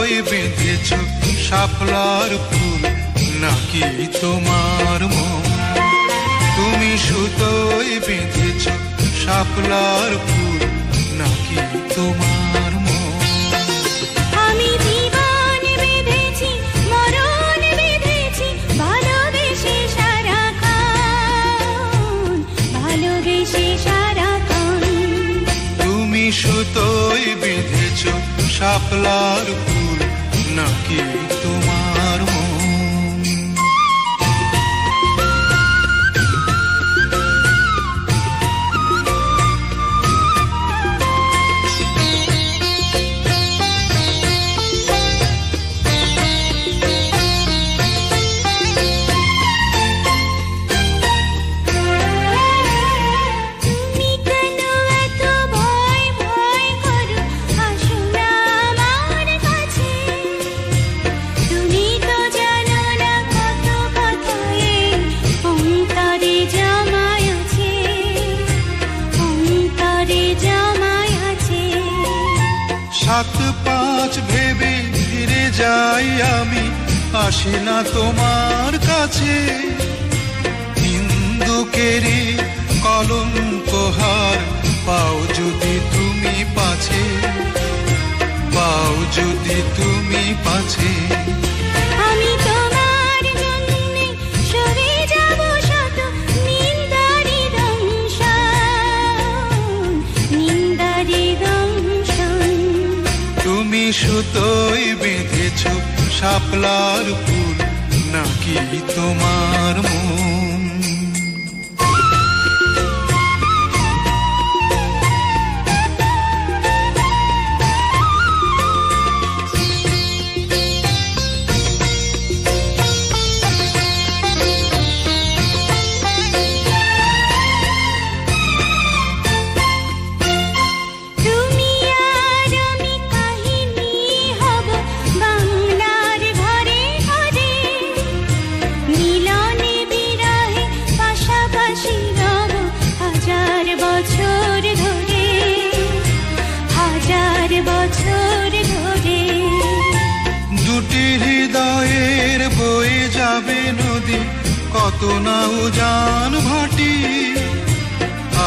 সুতোয় বেঁধেছ শাপলার ফুল নাকি তোমার মন? তুমি সুতোয় বেঁধেছ শাপলার ফুল নাকি তোমার মন? আমি জীবন বেঁধেছি, মরণ বেঁধেছি, ভালোবেসে সারাক্ষণ, ভালোবেসে সারাক্ষণ। তুমি সুতোয় বেঁধেছ শাপলার ফুল নাকি তোমার মন? সাত পাঁচ ভেবে ফিরে যাই আমি, আসি না তোমার কাছে। হিন্দুকেরই কলঙ্কহার পাও যদি তুমি পাছে, পাও যদি তুমি পাছে। আমি তোমার জন্যে সরে যাব শত নিন্দারি দংশন, নিন্দারি দংশন। তুমি সুতোয় বেঁধেছ শাপলার ফুল নাকি তোমার মন? দুটি হৃদয়ের বয়ে যাবে নদী, কত না উজান ভাটি।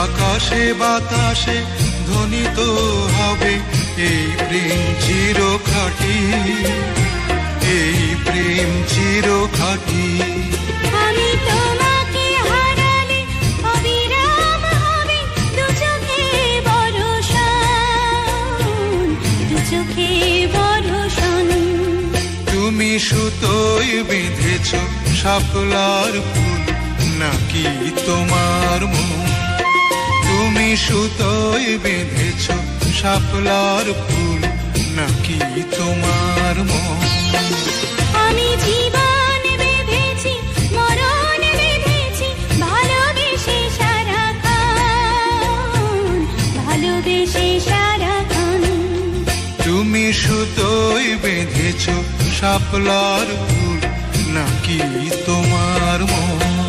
আকাশে বাতাসে ধ্বনিত হবে এই প্রেম চিরখাটি, এই প্রেম চিরখাটি। আমি তোমাকে হারালে অবিরাম হবে দু চোখে বর্ষণ, দু চোখে বর্ষণ। তুমি সুতোয় বেঁধেছ শাপলার ফুল নাকি তোমার মন? তুমি সুতোয় বেঁধেছ শাপলার ফুল নাকি তোমার মন? আমি জীবন বেঁধেছি, মরণ বেঁধেছি, ভালোবেসে সারাক্ষণ, ভালোবেসে সারাক্ষণ। তুমি সুতোয় বেঁধেছ শাপলার ফুল নাকি তোমার মন?